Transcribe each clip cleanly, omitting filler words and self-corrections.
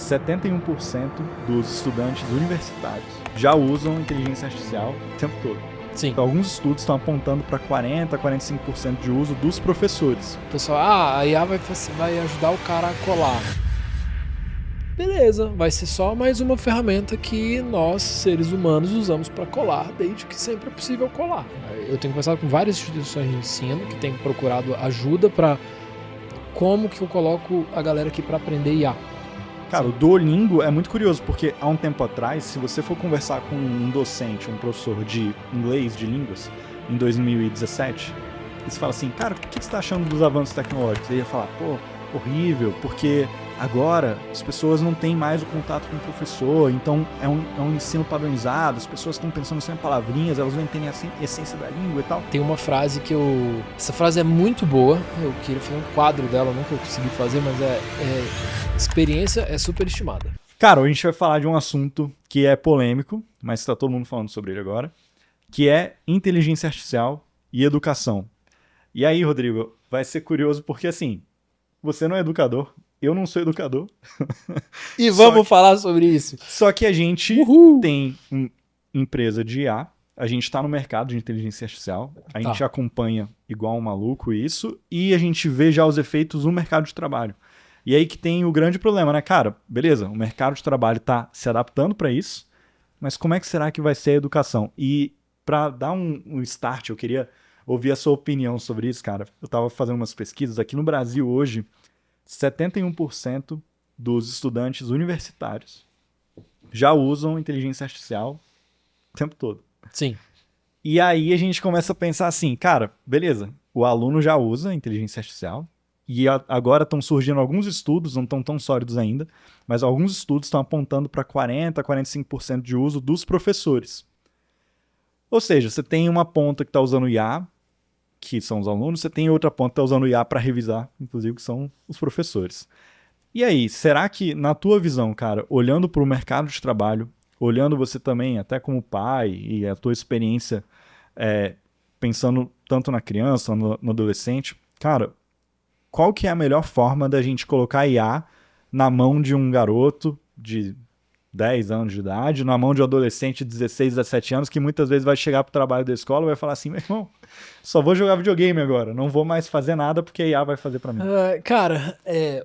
71% dos estudantes universitários já usam inteligência artificial o tempo todo. Sim. Então, alguns estudos estão apontando para 40%, 45% de uso dos professores. Pessoal, a IA vai ajudar o cara a colar. Beleza, vai ser só mais uma ferramenta que nós, seres humanos, usamos para colar, desde que sempre é possível colar. Eu tenho conversado com várias instituições de ensino que têm procurado ajuda para como que eu coloco a galera aqui para aprender IA. Cara, sim, o Duolingo é muito curioso, porque há um tempo atrás, se você for conversar com um docente, um professor de inglês, de línguas, em 2017, você fala assim, cara, o que você está achando dos avanços tecnológicos? Ele ia falar, pô, horrível, porque agora as pessoas não têm mais o contato com o professor, então é um ensino padronizado, as pessoas estão pensando sempre em palavrinhas, elas não entendem a essência da língua e tal. Tem uma frase que essa frase é muito boa, eu queria fazer um quadro dela, nunca consegui fazer, mas experiência é superestimada. Cara, a gente vai falar de um assunto que é polêmico, mas está todo mundo falando sobre ele agora, que é inteligência artificial e educação. E aí, Rodrigo, vai ser curioso porque, assim, você não é educador, eu não sou educador. E vamos falar sobre isso. Só que a gente tem uma empresa de IA, a gente está no mercado de inteligência artificial, a gente acompanha igual um maluco isso, e a gente vê já os efeitos no mercado de trabalho. E aí que tem o grande problema, né, cara? Beleza, o mercado de trabalho está se adaptando para isso, mas como é que será que vai ser a educação? E para dar um start, eu queria ouvir a sua opinião sobre isso, cara. Eu estava fazendo umas pesquisas aqui no Brasil hoje, 71% dos estudantes universitários já usam inteligência artificial o tempo todo. Sim. E aí a gente começa a pensar assim, cara, beleza, o aluno já usa inteligência artificial e agora estão surgindo alguns estudos, não estão tão sólidos ainda, mas alguns estudos estão apontando para 40%, 45% de uso dos professores. Ou seja, você tem uma ponta que está usando IA, que são os alunos, você tem outra ponta que está usando IA para revisar, inclusive, que são os professores. E aí, será que, na tua visão, cara, olhando para o mercado de trabalho, olhando você também, até como pai, e a tua experiência pensando tanto na criança, no adolescente, cara, qual que é a melhor forma da gente colocar IA na mão de um garoto de 10 anos de idade, na mão de um adolescente de 16, 17 anos, que muitas vezes vai chegar pro trabalho da escola e vai falar assim, meu irmão, só vou jogar videogame agora, não vou mais fazer nada porque a IA vai fazer pra mim. Cara,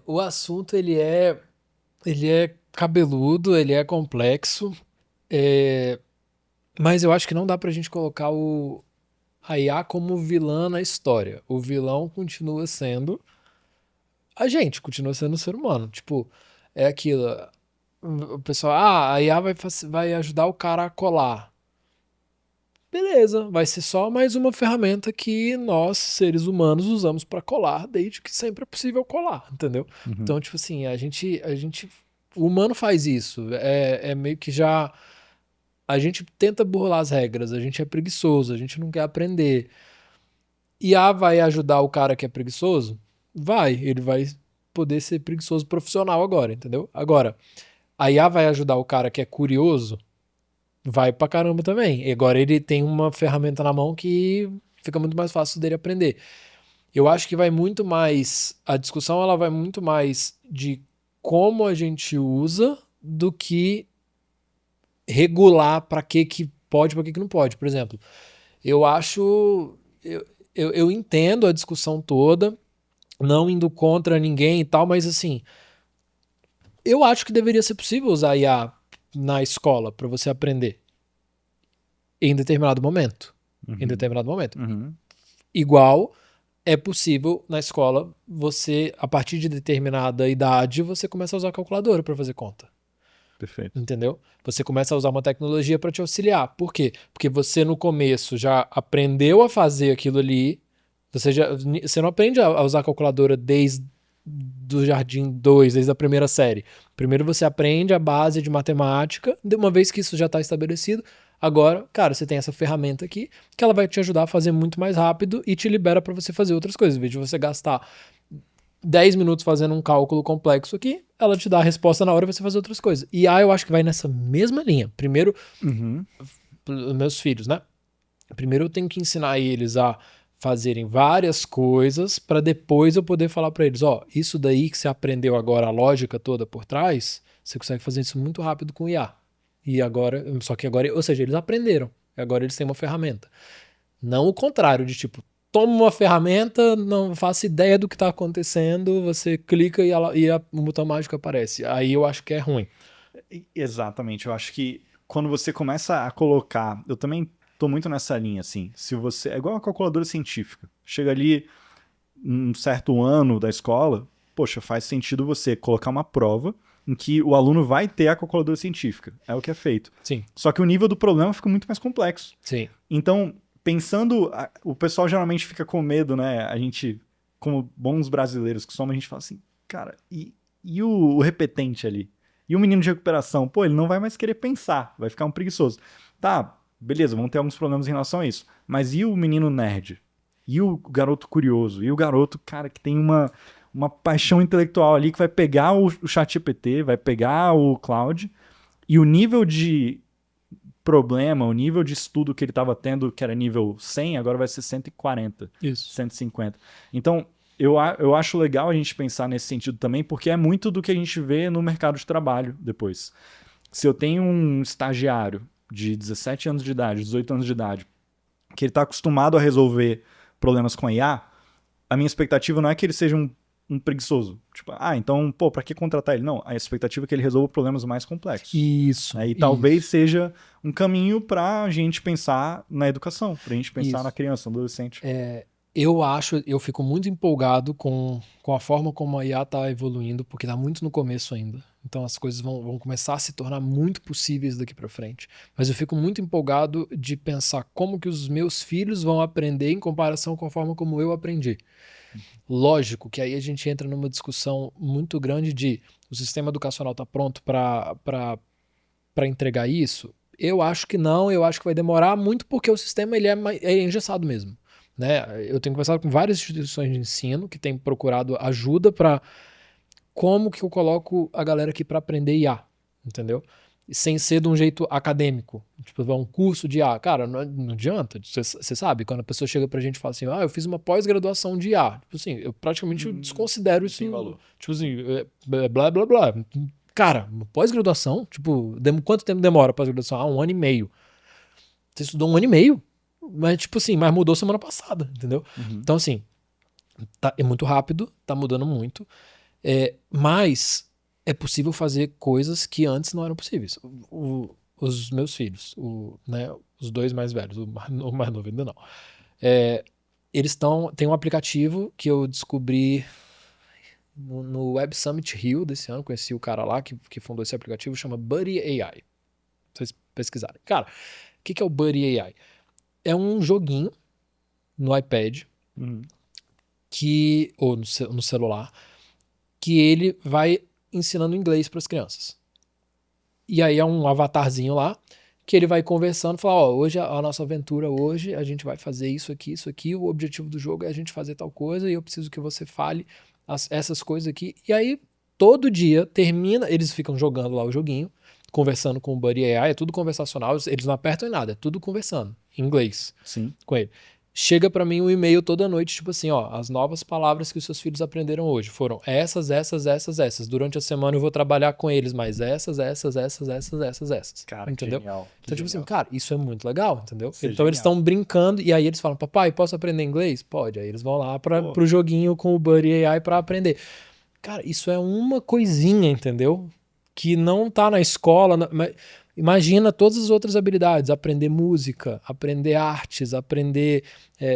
o assunto ele é cabeludo, ele é complexo, mas eu acho que não dá pra gente colocar a IA como vilã na história. O vilão continua sendo a gente, continua sendo o ser humano. Tipo, é aquilo, o pessoal, a IA vai ajudar o cara a colar. Beleza, vai ser só mais uma ferramenta que nós, seres humanos, usamos para colar, desde que sempre é possível colar, entendeu? Uhum. Então, tipo assim, o humano faz isso, é meio que já, a gente tenta burlar as regras, a gente é preguiçoso, a gente não quer aprender. IA vai ajudar o cara que é preguiçoso? Ele vai poder ser preguiçoso profissional agora, entendeu? Agora, a IA vai ajudar o cara que é curioso? Vai pra caramba também. E agora ele tem uma ferramenta na mão que fica muito mais fácil dele aprender. Eu acho que vai muito mais... A discussão ela vai muito mais de como a gente usa do que regular pra que pode e pra que não pode. Por exemplo, eu acho... Eu entendo a discussão toda, não indo contra ninguém e tal, mas assim... Eu acho que deveria ser possível usar IA na escola para você aprender. Em determinado momento. Uhum. Em determinado momento. Uhum. Igual é possível na escola você, a partir de determinada idade, você começa a usar a calculadora para fazer conta. Perfeito. Entendeu? Você começa a usar uma tecnologia para te auxiliar. Por quê? Porque você no começo já aprendeu a fazer aquilo ali. Você não aprende a usar a calculadora desde do Jardim 2, desde a primeira série. Primeiro você aprende a base de matemática, uma vez que isso já está estabelecido. Agora, cara, você tem essa ferramenta aqui que ela vai te ajudar a fazer muito mais rápido e te libera para você fazer outras coisas. Em vez de você gastar 10 minutos fazendo um cálculo complexo aqui, ela te dá a resposta na hora e você fazer outras coisas. E eu acho que vai nessa mesma linha. Primeiro, meus filhos, né? Primeiro eu tenho que ensinar eles a fazerem várias coisas para depois eu poder falar para eles, isso daí que você aprendeu agora, a lógica toda por trás, Você consegue fazer isso muito rápido com IA. E agora, só que agora, ou seja, eles aprenderam. Agora eles têm uma ferramenta. Não o contrário, de tipo, toma uma ferramenta, não faço ideia do que está acontecendo, você clica o botão mágico aparece. Aí eu acho que é ruim. Exatamente, eu acho que quando você começa a colocar, eu também tô muito nessa linha, assim, se você, é igual a calculadora científica, chega ali um certo ano da escola, poxa, faz sentido você colocar uma prova em que o aluno vai ter a calculadora científica, é o que é feito. Sim. Só que o nível do problema fica muito mais complexo. Sim. Então, pensando, o pessoal geralmente fica com medo, né, a gente, como bons brasileiros que somos, a gente fala assim, cara, e o repetente ali? E o menino de recuperação? Pô, ele não vai mais querer pensar, vai ficar um preguiçoso. Tá, beleza, vão ter alguns problemas em relação a isso. Mas e o menino nerd? E o garoto curioso? E o garoto, cara, que tem uma paixão intelectual ali, que vai pegar o ChatGPT, vai pegar o Claude, e o nível de problema, o nível de estudo que ele estava tendo, que era nível 100, agora vai ser 140, Isso. 150. Então, eu acho legal a gente pensar nesse sentido também, porque é muito do que a gente vê no mercado de trabalho depois. Se eu tenho um estagiário de 17 anos de idade, 18 anos de idade, que ele está acostumado a resolver problemas com IA, a minha expectativa não é que ele seja um preguiçoso. Tipo, então, pô, pra que contratar ele? Não, a expectativa é que ele resolva problemas mais complexos. Isso. E talvez seja um caminho pra gente pensar na educação, pra gente pensar na criança, no adolescente. Eu fico muito empolgado com a forma como a IA está evoluindo, porque está muito no começo ainda. Então as coisas vão começar a se tornar muito possíveis daqui para frente. Mas eu fico muito empolgado de pensar como que os meus filhos vão aprender em comparação com a forma como eu aprendi. Lógico que aí a gente entra numa discussão muito grande de o sistema educacional está pronto para entregar isso? Eu acho que não, eu acho que vai demorar muito porque o sistema ele é engessado mesmo. Né? Eu tenho conversado com várias instituições de ensino que têm procurado ajuda para como que eu coloco a galera aqui para aprender IA, entendeu? Sem ser de um jeito acadêmico. Tipo, um curso de IA. Cara, não adianta. Você sabe, quando a pessoa chega pra gente e fala assim, eu fiz uma pós-graduação de IA. Tipo assim, eu praticamente desconsidero isso. Tem valor. Tipo assim, blá, blá, blá. Cara, pós-graduação, tipo, quanto tempo demora a pós-graduação? 1 ano e meio. Você estudou 1 ano e meio, mas tipo assim, mas mudou semana passada, entendeu? Então assim, é muito rápido, tá mudando muito, mas é possível fazer coisas que antes não eram possíveis. Os meus filhos, né, os 2 mais velhos, o mais novo ainda não, eles têm um aplicativo que eu descobri no Web Summit Rio desse ano, conheci o cara lá que fundou esse aplicativo, chama Buddy AI. Vocês pesquisarem. Cara, o que é o Buddy AI? É um joguinho no iPad ou no celular que ele vai ensinando inglês para as crianças. E aí é um avatarzinho lá que ele vai conversando, fala, hoje a nossa aventura hoje, a gente vai fazer isso aqui, o objetivo do jogo é a gente fazer tal coisa e eu preciso que você fale essas coisas aqui. E aí todo dia termina, eles ficam jogando lá o joguinho, conversando com o Buddy AI, é tudo conversacional, eles não apertam em nada, é tudo conversando, em inglês. Sim. Com ele. Chega pra mim um e-mail toda noite, tipo assim, as novas palavras que os seus filhos aprenderam hoje foram essas. Durante a semana eu vou trabalhar com eles, mas essas. Cara, entendeu? genial. Então, tipo assim, cara, isso é muito legal, entendeu? Isso é então eles genial. estão brincando e aí eles falam, papai, posso aprender inglês? Pode. Aí eles vão lá pro joguinho com o Buddy AI pra aprender. Cara, isso é uma coisinha, entendeu? Que não tá na escola, mas imagina todas as outras habilidades, aprender música, aprender artes, aprender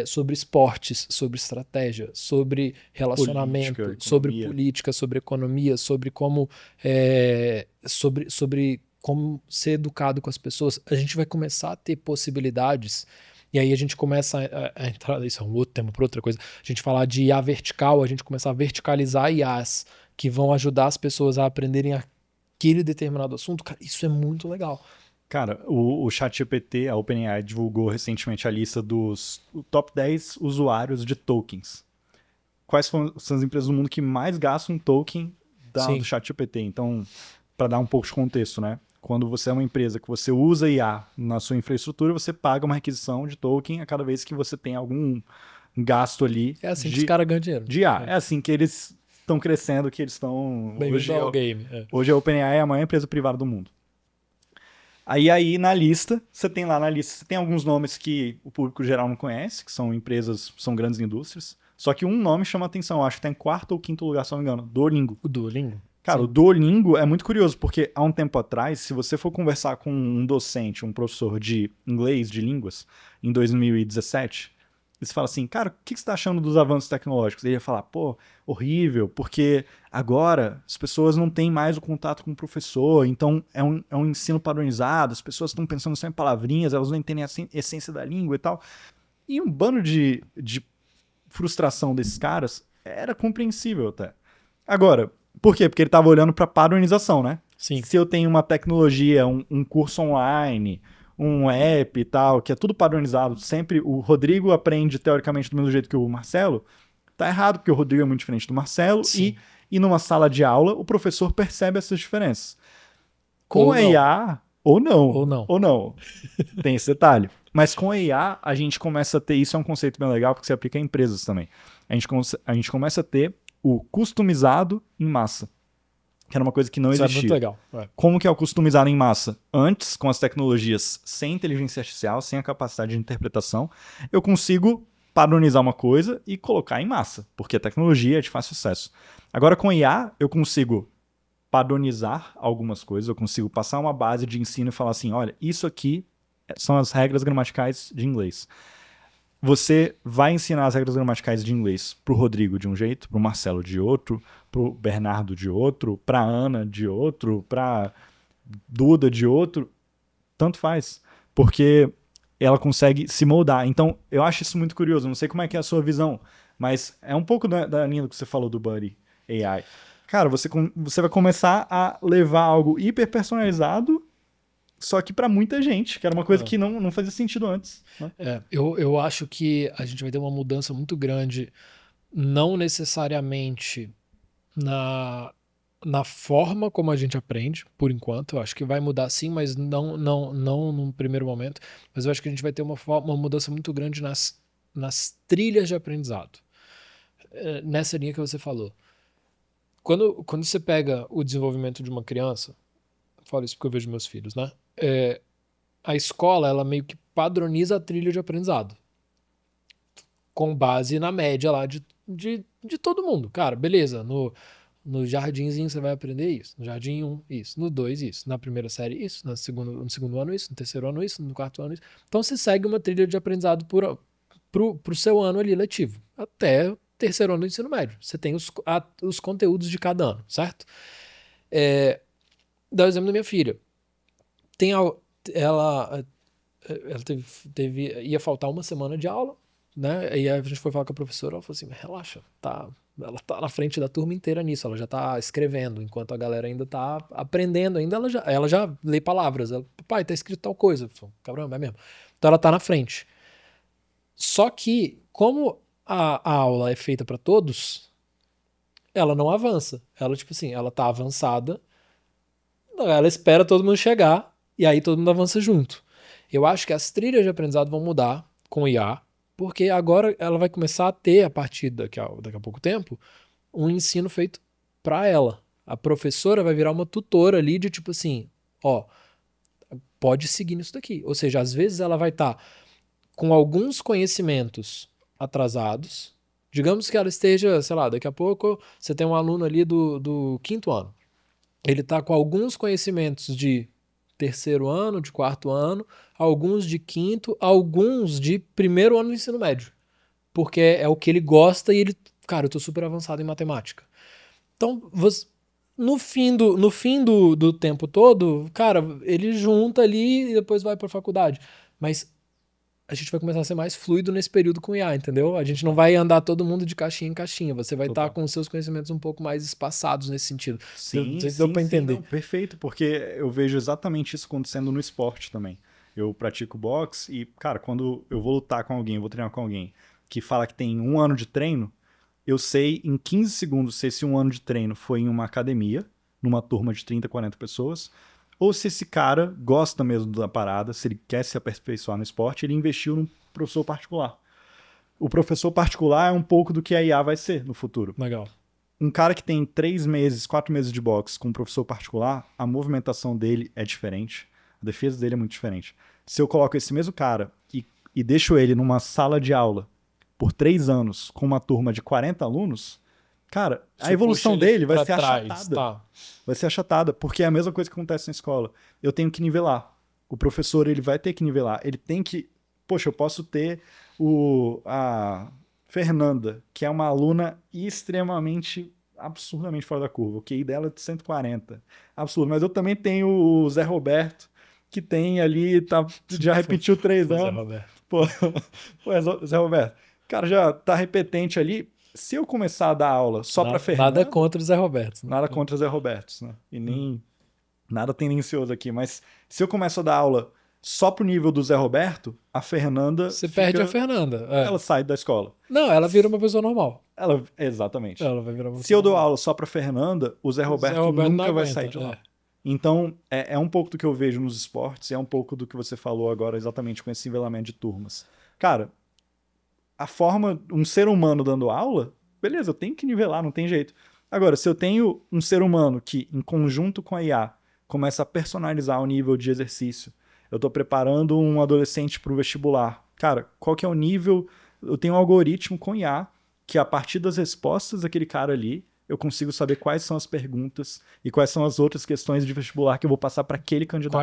sobre esportes, sobre estratégia, sobre relacionamento, sobre política, sobre economia, sobre como sobre como ser educado com as pessoas. A gente vai começar a ter possibilidades. E aí a gente começa a entrar, isso é um outro tema para outra coisa, a gente falar de IA vertical, a gente começar a verticalizar IAs que vão ajudar as pessoas a aprenderem aquele determinado assunto. Cara, isso é muito legal. Cara, o ChatGPT, a OpenAI divulgou recentemente a lista dos top 10 usuários de tokens. Quais são as empresas do mundo que mais gastam token do ChatGPT? Então, para dar um pouco de contexto, né? Quando você é uma empresa que você usa IA na sua infraestrutura, você paga uma requisição de token a cada vez que você tem algum gasto ali. É assim que os caras ganham dinheiro. De IA. É assim que eles estão crescendo, que eles estão... Bem-vindo ao game. Hoje a OpenAI é a maior empresa privada do mundo. Aí na lista, você tem alguns nomes que o público geral não conhece, que são empresas, são grandes indústrias. Só que um nome chama atenção, acho que tá em quarto ou quinto lugar, se não me engano, Duolingo. O Duolingo? Cara, Sim. o Duolingo é muito curioso, porque há um tempo atrás, se você for conversar com um docente, um professor de inglês, de línguas, em 2017, eles falam assim, cara, o que você está achando dos avanços tecnológicos? Ele ia falar, pô, horrível, porque agora as pessoas não têm mais o contato com o professor, então é um ensino padronizado, as pessoas estão pensando só em palavrinhas, elas não entendem a essência da língua e tal. E um bando de frustração desses caras era compreensível até. Agora, por quê? Porque ele estava olhando para padronização, né? Sim. Se eu tenho uma tecnologia, um curso online, um app e tal, que é tudo padronizado, sempre o Rodrigo aprende teoricamente do mesmo jeito que o Marcelo, tá errado, porque o Rodrigo é muito diferente do Marcelo e numa sala de aula o professor percebe essas diferenças. Com a IA, ou não. Tem esse detalhe. Mas com a IA, a gente começa a ter, isso é um conceito bem legal, porque se aplica a empresas também. A gente começa a ter o customizado em massa, que era uma coisa que não existia. Isso é muito legal. Como que é o customizado em massa? Antes, com as tecnologias sem inteligência artificial, sem a capacidade de interpretação, eu consigo padronizar uma coisa e colocar em massa, porque a tecnologia é de fácil acesso. Agora, com IA, eu consigo padronizar algumas coisas, eu consigo passar uma base de ensino e falar assim, olha, isso aqui são as regras gramaticais de inglês. Você vai ensinar as regras gramaticais de inglês pro Rodrigo de um jeito, pro Marcelo de outro, pro Bernardo de outro, pra Ana de outro, pra Duda de outro, tanto faz, porque ela consegue se moldar. Então, eu acho isso muito curioso, não sei como é que é a sua visão, mas é um pouco da linha do que você falou do Buddy AI. Cara, você vai começar a levar algo hiper personalizado, só que para muita gente, que era uma coisa que não fazia sentido antes. Né? Eu acho que a gente vai ter uma mudança muito grande, não necessariamente na forma como a gente aprende, por enquanto. Eu acho que vai mudar sim, mas não num primeiro momento. Mas eu acho que a gente vai ter uma mudança muito grande nas trilhas de aprendizado. Nessa linha que você falou. Quando você pega o desenvolvimento de uma criança, eu falo isso porque eu vejo meus filhos, né? A escola, ela meio que padroniza a trilha de aprendizado. Com base na média lá de todo mundo. Cara, beleza, no jardinzinho você vai aprender isso. No jardim 1, isso. No 2, isso. Na primeira série, isso. No segundo ano, isso. No terceiro ano, isso. No quarto ano, isso. Então você segue uma trilha de aprendizado pro seu ano ali letivo. Até o terceiro ano do ensino médio. Você tem os conteúdos de cada ano, certo? Dá o exemplo da minha filha. Ela ia faltar uma semana de aula, né? Aí a gente foi falar com a professora, ela falou assim, relaxa, ela tá na frente da turma inteira nisso, ela já tá escrevendo, enquanto a galera ainda tá aprendendo, ainda ela já lê palavras. Pai, tá escrito tal coisa. Eu falei, caramba, é mesmo. Então ela tá na frente. Só que, como a aula é feita para todos, ela não avança. Ela, tipo assim, ela tá avançada, ela espera todo mundo chegar, e aí todo mundo avança junto. Eu acho que as trilhas de aprendizado vão mudar com o IA, porque agora ela vai começar a ter, a partir daqui a pouco tempo, um ensino feito para ela. A professora vai virar uma tutora ali de tipo assim, ó, pode seguir nisso daqui. Ou seja, às vezes ela vai estar com alguns conhecimentos atrasados. Digamos que ela esteja, sei lá, daqui a pouco você tem um aluno ali do quinto ano. Ele está com alguns conhecimentos de terceiro ano, de quarto ano, alguns de quinto, alguns de primeiro ano do ensino médio. Porque é o que ele gosta e ele, cara, eu tô super avançado em matemática. Então, no fim do tempo todo, cara, ele junta ali e depois vai pra faculdade. Mas a gente vai começar a ser mais fluido nesse período com IA, entendeu? A gente não vai andar todo mundo de caixinha em caixinha. Você vai estar com os seus conhecimentos um pouco mais espaçados nesse sentido. Sim, não sei se deu pra entender. Não, perfeito, porque eu vejo exatamente isso acontecendo no esporte também. Eu pratico boxe e, cara, quando eu vou lutar com alguém, eu vou treinar com alguém que fala que tem 1 ano de treino, eu sei em 15 segundos se esse 1 ano de treino foi em uma academia, numa turma de 30, 40 pessoas, ou se esse cara gosta mesmo da parada, se ele quer se aperfeiçoar no esporte, ele investiu num professor particular. O professor particular é um pouco do que a IA vai ser no futuro. Legal. Um cara que tem 3 meses, 4 meses de boxe com um professor particular, a movimentação dele é diferente, a defesa dele é muito diferente. Se eu coloco esse mesmo cara e deixo ele numa sala de aula por 3 anos com uma turma de 40 alunos, cara, a evolução dele vai ser achatada. Tá. Vai ser achatada, porque é a mesma coisa que acontece na escola. Eu tenho que nivelar. O professor, ele vai ter que nivelar. Ele tem que... Poxa, eu posso ter a Fernanda, que é uma aluna extremamente, absurdamente fora da curva. O QI dela é de 140. Absurdo. Mas eu também tenho o Zé Roberto, que tem ali, já repetiu 3 Zé anos. Roberto. Pô, Zé Roberto. O cara já tá repetente ali. Se eu começar a dar aula só pra Fernanda... Nada contra o Zé Roberto. Né? Nada contra o Zé Roberto, né? E nem nada tendencioso aqui. Mas se eu começo a dar aula só pro nível do Zé Roberto, a Fernanda... Você perde a Fernanda. Ela sai da escola. Não, ela vira uma pessoa normal. Exatamente. Ela vai virar uma Se eu dou aula só pra Fernanda, o Zé Roberto nunca vai sair de lá. Então, é um pouco do que eu vejo nos esportes, é um pouco do que você falou agora exatamente com esse nivelamento de turmas. Cara, a forma, um ser humano dando aula, beleza, eu tenho que nivelar, não tem jeito. Agora, se eu tenho um ser humano que, em conjunto com a IA, começa a personalizar o nível de exercício, eu estou preparando um adolescente para o vestibular. Cara, qual que é o nível? Eu tenho um algoritmo com IA que, a partir das respostas daquele cara ali, eu consigo saber quais são as perguntas e quais são as outras questões de vestibular que eu vou passar para aquele candidato.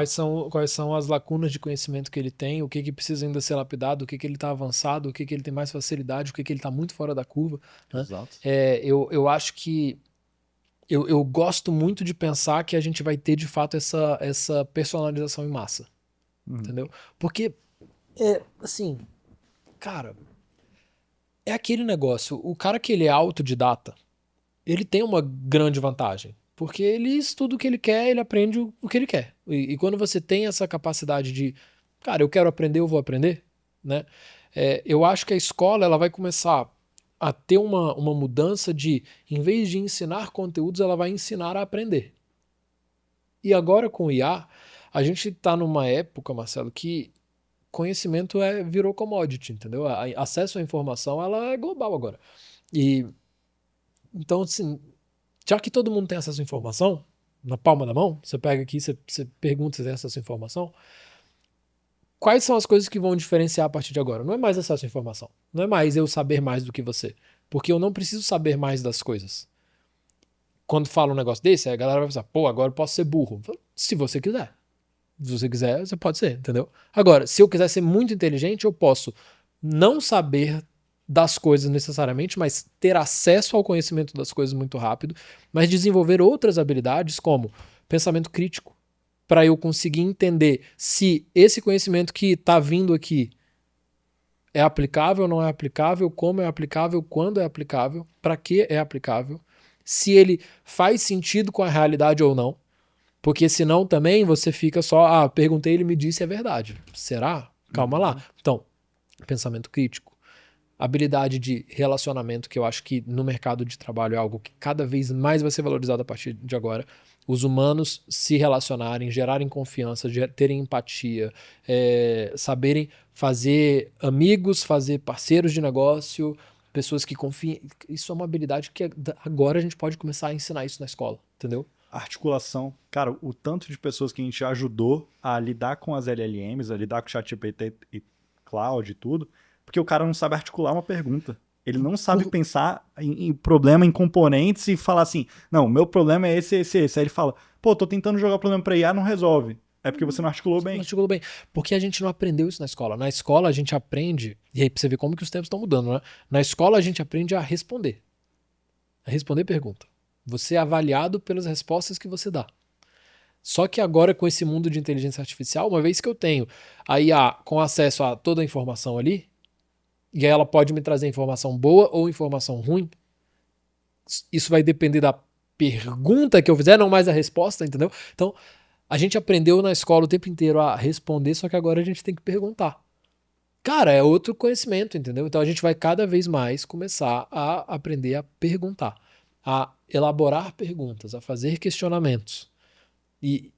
Quais são as lacunas de conhecimento que ele tem, o que precisa ainda ser lapidado, o que ele está avançado, o que ele tem mais facilidade, o que ele está muito fora da curva. Né? Exato. Eu acho que eu gosto muito de pensar que a gente vai ter de fato essa personalização em massa. Entendeu? Porque, assim, cara, é aquele negócio, o cara que ele é autodidata, ele tem uma grande vantagem, porque ele estuda o que ele quer, ele aprende o que ele quer. E quando você tem essa capacidade de, cara, eu quero aprender, eu vou aprender, né? Eu acho que a escola ela vai começar a ter uma mudança de, em vez de ensinar conteúdos, ela vai ensinar a aprender. E agora com o IA, a gente está numa época, Marcelo, que conhecimento virou commodity, entendeu? Acesso à informação ela é global agora. E então, assim, já que todo mundo tem acesso à informação, na palma da mão, você pega aqui, você pergunta se tem acesso à informação, quais são as coisas que vão diferenciar a partir de agora? Não é mais acesso à informação, não é mais eu saber mais do que você, porque eu não preciso saber mais das coisas. Quando fala um negócio desse, a galera vai pensar, pô, agora eu posso ser burro. Se você quiser. Se você quiser, você pode ser, entendeu? Agora, se eu quiser ser muito inteligente, eu posso não saber das coisas necessariamente, mas ter acesso ao conhecimento das coisas muito rápido, mas desenvolver outras habilidades como pensamento crítico, para eu conseguir entender se esse conhecimento que está vindo aqui é aplicável ou não é aplicável, como é aplicável, quando é aplicável, para que é aplicável, se ele faz sentido com a realidade ou não. Porque senão também você fica só, perguntei, ele me disse, é verdade. Será? Calma lá. Então, pensamento crítico. Habilidade de relacionamento, que eu acho que no mercado de trabalho é algo que cada vez mais vai ser valorizado a partir de agora. Os humanos se relacionarem, gerarem confiança, terem empatia, saberem fazer amigos, fazer parceiros de negócio, pessoas que confiem. Isso é uma habilidade que agora a gente pode começar a ensinar isso na escola, entendeu? Articulação. Cara, o tanto de pessoas que a gente ajudou a lidar com as LLMs, a lidar com o ChatGPT e Cloud e tudo, porque o cara não sabe articular uma pergunta. Ele não sabe pensar em problema, em componentes e falar assim, não, meu problema é esse, esse, esse. Aí ele fala, pô, tô tentando jogar o problema pra IA, não resolve. É porque você não articulou bem. Não articulou bem. Porque a gente não aprendeu isso na escola. Na escola a gente aprende, e aí pra você ver como que os tempos estão mudando, né? Na escola a gente aprende a responder. A responder pergunta. Você é avaliado pelas respostas que você dá. Só que agora, com esse mundo de inteligência artificial, uma vez que eu tenho a IA com acesso a toda a informação ali, e aí ela pode me trazer informação boa ou informação ruim, isso vai depender da pergunta que eu fizer, não mais da resposta, entendeu? Então, a gente aprendeu na escola o tempo inteiro a responder, só que agora a gente tem que perguntar. Cara, é outro conhecimento, entendeu? Então a gente vai cada vez mais começar a aprender a perguntar, a elaborar perguntas, a fazer questionamentos. E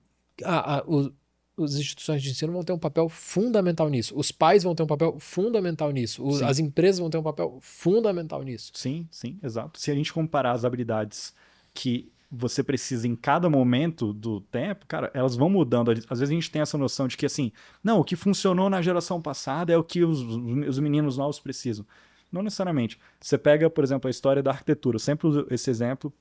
as instituições de ensino vão ter um papel fundamental nisso. Os pais vão ter um papel fundamental nisso. Sim. As empresas vão ter um papel fundamental nisso. Sim, sim, exato. Se a gente comparar as habilidades que você precisa em cada momento do tempo, cara, elas vão mudando. Às vezes a gente tem essa noção de que, assim, não, o que funcionou na geração passada é o que os meninos novos precisam. Não necessariamente. Você pega, por exemplo, a história da arquitetura. Eu sempre uso esse exemplo.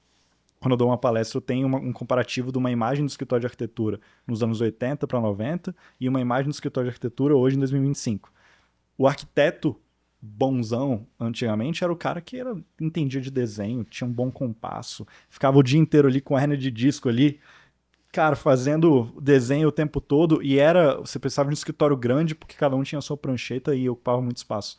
Quando eu dou uma palestra, eu tenho um comparativo de uma imagem do escritório de arquitetura nos anos 80 para 90 e uma imagem do escritório de arquitetura hoje em 2025. O arquiteto bonzão, antigamente, era o cara que entendia de desenho, tinha um bom compasso, ficava o dia inteiro ali com a hernia de disco ali, cara, fazendo desenho o tempo todo, e você precisava de um escritório grande, porque cada um tinha a sua prancheta e ocupava muito espaço.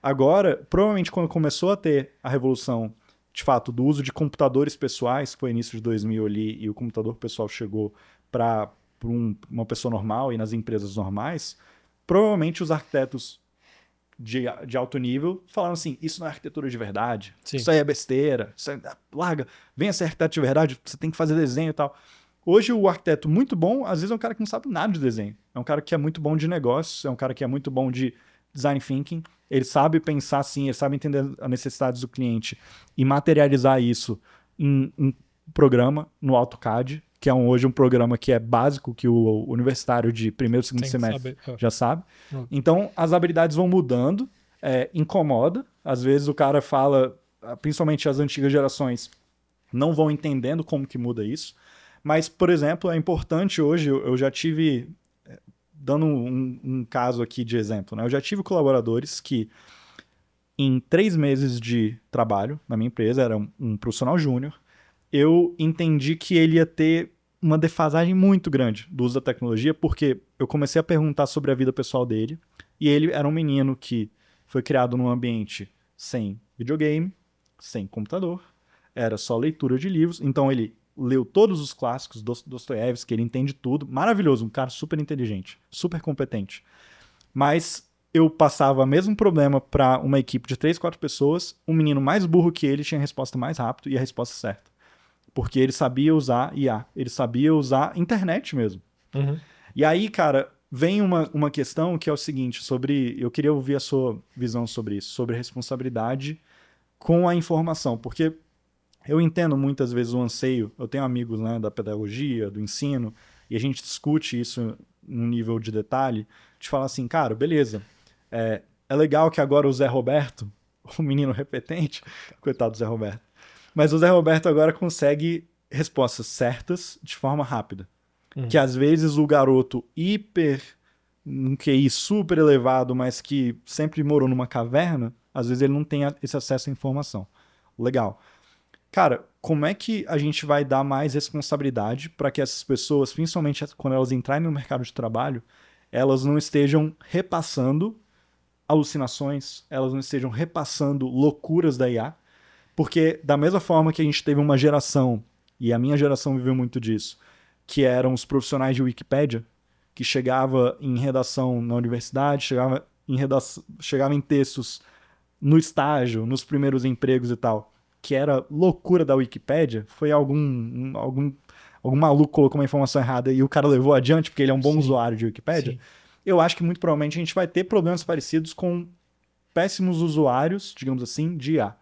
Agora, provavelmente quando começou a ter a revolução, de fato, do uso de computadores pessoais, que foi início de 2000 ali, e o computador pessoal chegou para uma pessoa normal e nas empresas normais, provavelmente os arquitetos de alto nível falaram assim, isso não é arquitetura de verdade, Sim. isso aí é besteira, larga, venha ser arquiteto de verdade, você tem que fazer desenho e tal. Hoje o arquiteto muito bom, às vezes é um cara que não sabe nada de desenho, é um cara que é muito bom de negócios, é um cara que é muito bom de design thinking, ele sabe pensar assim, ele sabe entender as necessidades do cliente e materializar isso em um programa no AutoCAD, que é hoje um programa que é básico, que o universitário de primeiro e segundo semestre já sabe. Então, as habilidades vão mudando, incomoda. Às vezes o cara fala, principalmente as antigas gerações, não vão entendendo como que muda isso. Mas, por exemplo, é importante hoje, eu já tive, dando um caso aqui de exemplo, né? Eu já tive colaboradores que, em 3 meses de trabalho na minha empresa, era um profissional júnior, eu entendi que ele ia ter uma defasagem muito grande do uso da tecnologia, porque eu comecei a perguntar sobre a vida pessoal dele, e ele era um menino que foi criado num ambiente sem videogame, sem computador, era só leitura de livros, então ele leu todos os clássicos do Dostoiévski, ele entende tudo, maravilhoso, um cara super inteligente, super competente. Mas eu passava o mesmo problema para uma equipe de 3, 4 pessoas, um menino mais burro que ele tinha a resposta mais rápido e a resposta certa. Porque ele sabia usar IA, ele sabia usar internet mesmo. Uhum. E aí, cara, vem uma questão que é o seguinte, eu queria ouvir a sua visão sobre isso, sobre responsabilidade com a informação, porque eu entendo muitas vezes o anseio, eu tenho amigos, né, da pedagogia, do ensino, e a gente discute isso num nível de detalhe, de falar assim, cara, beleza, é legal que agora o Zé Roberto, o menino repetente, coitado do Zé Roberto, mas o Zé Roberto agora consegue respostas certas de forma rápida. Que às vezes o garoto um QI super elevado, mas que sempre morou numa caverna, às vezes ele não tem esse acesso à informação. Legal. Cara, como é que a gente vai dar mais responsabilidade para que essas pessoas, principalmente quando elas entrarem no mercado de trabalho, elas não estejam repassando alucinações, elas não estejam repassando loucuras da IA, porque da mesma forma que a gente teve uma geração, e a minha geração viveu muito disso, que eram os profissionais de Wikipédia, que chegava em redação na universidade, chegava em textos no estágio, nos primeiros empregos e tal, que era loucura da Wikipédia, foi algum maluco colocou uma informação errada e o cara levou adiante porque ele é um bom usuário de Wikipédia. Sim. Eu acho que muito provavelmente a gente vai ter problemas parecidos com péssimos usuários, digamos assim, de IA.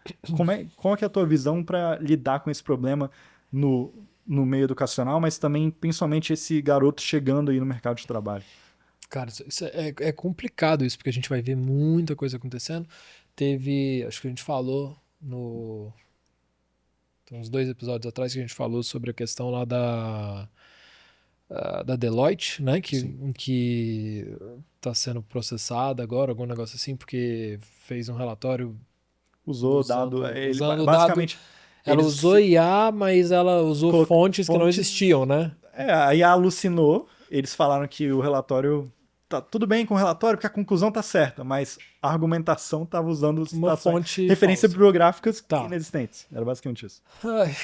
Qual é a tua visão para lidar com esse problema no meio educacional, mas também, principalmente, esse garoto chegando aí no mercado de trabalho? Cara, isso é complicado isso, porque a gente vai ver muita coisa acontecendo. Acho que a gente falou tem uns 2 episódios atrás que a gente falou sobre a questão lá da Deloitte, né? Que tá sendo processada agora, algum negócio assim, porque fez um relatório usando basicamente dado. Ela usou IA, mas ela usou fontes que não existiam, né? A IA alucinou. Eles falaram que o relatório tá tudo bem com o relatório, porque a conclusão tá certa, mas a argumentação tava usando uma fonte referências falsa. bibliográficas inexistentes. Era basicamente isso.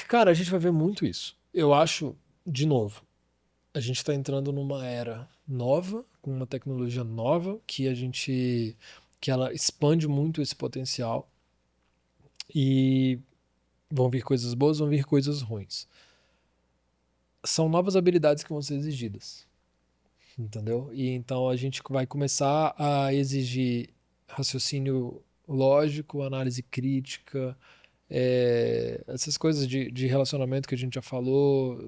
Cara, a gente vai ver muito isso. Eu acho, de novo, a gente tá entrando numa era nova, com uma tecnologia nova, que ela expande muito esse potencial. E vão vir coisas boas, vão vir coisas ruins. São novas habilidades que vão ser exigidas. entendeu? E então a gente vai começar a exigir raciocínio lógico, análise crítica, essas coisas de relacionamento que a gente já falou.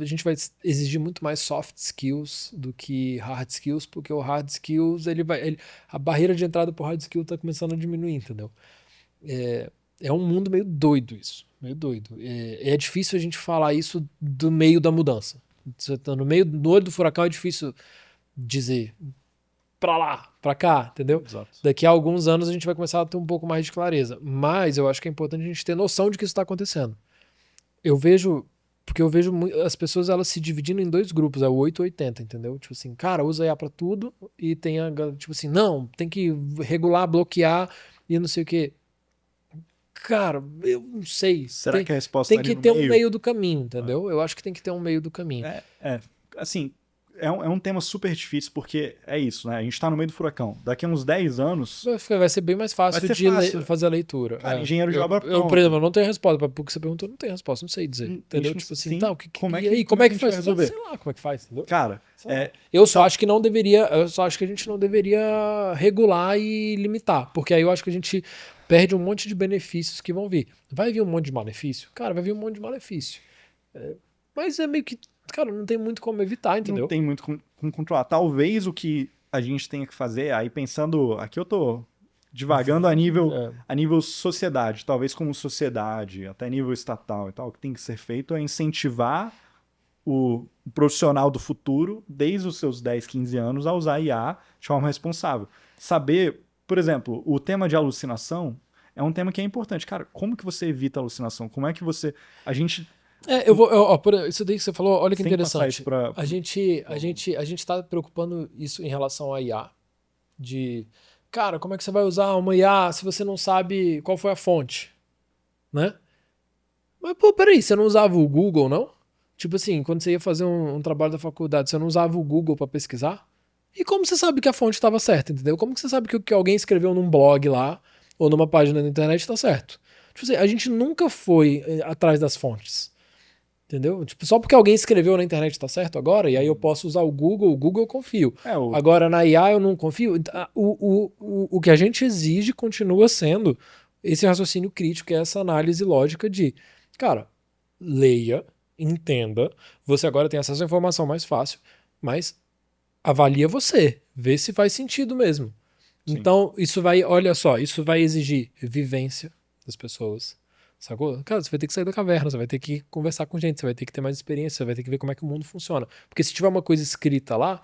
A gente vai exigir muito mais soft skills do que hard skills, porque o hard skills, a barreira de entrada pro hard skill está começando a diminuir, entendeu? É um mundo meio doido isso, meio doido. É difícil a gente falar isso do meio da mudança. Você tá no meio do olho do furacão, é difícil dizer pra lá, pra cá, entendeu? Exato. Daqui a alguns anos a gente vai começar a ter um pouco mais de clareza. Mas eu acho que é importante a gente ter noção de que isso está acontecendo. Porque eu vejo as pessoas elas se dividindo em dois grupos, é o 880, entendeu? Tipo assim, cara, usa IA pra tudo e tem a galera, tipo assim, não, tem que regular, bloquear e não sei o quê. Cara, eu não sei. Será que a resposta tem tá que ali no ter um meio? meio do caminho, entendeu? Eu acho que tem que ter um meio do caminho. Assim, é um tema super difícil porque é isso, né? A gente tá no meio do furacão. Daqui a uns 10 anos, Vai ser bem mais fácil Vai ser fácil. fazer a leitura. Cara, engenheiro de obra eu, pronta. por exemplo, eu não tenho resposta para o que você perguntou, não tenho resposta, não sei dizer. Entendeu? Tipo assim, sim, tá, como é e que- aí, como como é é que que a gente faz? vai resolver? Sei lá como é que faz, entendeu? cara, Eu só acho que não deveria, eu só acho que a gente não deveria regular e limitar, porque aí eu acho que a gente perde um monte de benefícios que vão vir. Vai vir um monte de malefício? Cara, vai vir um monte de malefício. Mas é meio que, cara, não tem muito como evitar, entendeu? não tem muito como controlar. Talvez o que a gente tenha que fazer, aí pensando, aqui eu tô divagando a nível sociedade, talvez como sociedade, até nível estatal e tal, o que tem que ser feito é incentivar o profissional do futuro, desde os seus 10, 15 anos, a usar IA de forma responsável. Saber, por exemplo, o tema de alucinação é um tema que é importante. Cara, como que você evita a alucinação? Como é que você... A gente Por isso daí que você falou, olha que tem que passar isso interessante. pra... A gente tá preocupando isso em relação à IA. De, cara, como é que você vai usar uma IA se você não sabe qual foi a fonte? Né? Mas, pô, peraí, você não usava o Google, não? Tipo assim, quando você ia fazer um trabalho da faculdade, você não usava o Google pra pesquisar? E como você sabe que a fonte estava certa, entendeu? Como que você sabe que o que alguém escreveu num blog lá ou numa página da internet está certo? Tipo assim, a gente nunca foi atrás das fontes. Entendeu? Tipo, só porque alguém escreveu na internet tá certo agora, e aí eu posso usar o Google eu confio. Agora na IA eu não confio. O que a gente exige continua sendo esse raciocínio crítico, essa análise lógica de, cara, leia, entenda, você agora tem acesso à informação mais fácil, mas avalia você, vê se faz sentido mesmo. Sim. Então, olha só, isso vai exigir vivência das pessoas. Sacou? Cara, você vai ter que sair da caverna, você vai ter que conversar com gente, você vai ter que ter mais experiência, você vai ter que ver como é que o mundo funciona. Porque se tiver uma coisa escrita lá,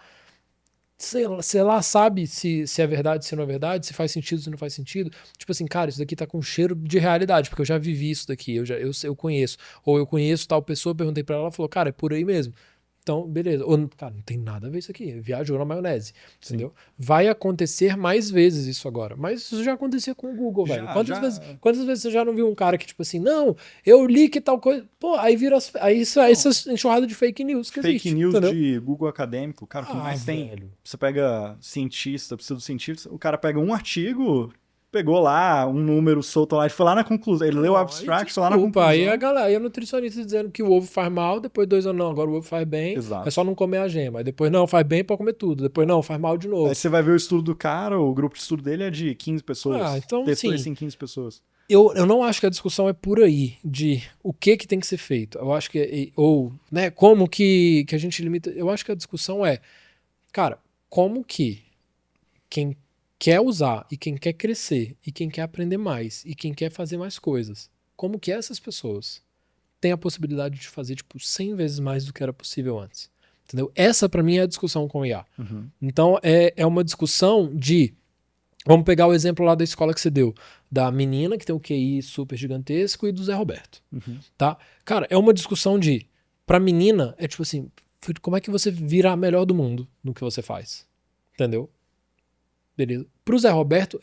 sei lá sabe se é verdade, se não é verdade, se faz sentido, se não faz sentido. Tipo assim, cara, isso daqui tá com cheiro de realidade, porque eu já vivi isso daqui, eu conheço. Ou eu conheço tal pessoa, perguntei pra ela, ela falou, cara, é por aí mesmo. Então, beleza. Ou, cara, não tem nada a ver isso aqui. Viajou na maionese. Entendeu? Sim. Vai acontecer mais vezes isso agora. Mas isso já acontecia com o Google, velho. Quantas vezes você já não viu um cara que, tipo assim, não, eu li que tal coisa. Pô, aí vira essa enxurrada de fake news que existe. Fake news, entendeu? de Google acadêmico, cara, o que mais tem? Você pega cientista, pseudocientista, o cara pega um artigo, pegou lá um número solto lá, e foi lá na conclusão. Ele leu o abstract, foi lá na conclusão. Aí a galera, aí a nutricionista dizendo que o ovo faz mal, depois 2 anos, não, agora o ovo faz bem, Exato. é só não comer a gema. Aí depois, não, faz bem pra comer tudo. Depois, não, faz mal de novo. Aí você vai ver o estudo do cara, o grupo de estudo dele é de 15 pessoas. Então, testou sim, isso em 15 pessoas. Eu não acho que a discussão é por aí, de o que tem que ser feito. Eu acho que, ou, né, como que a gente limita. Eu acho que a discussão é, cara, como que quem quer usar e quem quer crescer e quem quer aprender mais e quem quer fazer mais coisas, como que essas pessoas têm a possibilidade de fazer, tipo, 100 vezes mais do que era possível antes. Entendeu? Essa, pra mim, é a discussão com o IA. Uhum. Então, é uma discussão de... Vamos pegar o exemplo lá da escola que você deu, da menina que tem um QI super gigantesco e do Zé Roberto, tá? Cara, é uma discussão de, pra menina, é tipo assim, como é que você vira a melhor do mundo no que você faz? Entendeu? Beleza. Pro Zé Roberto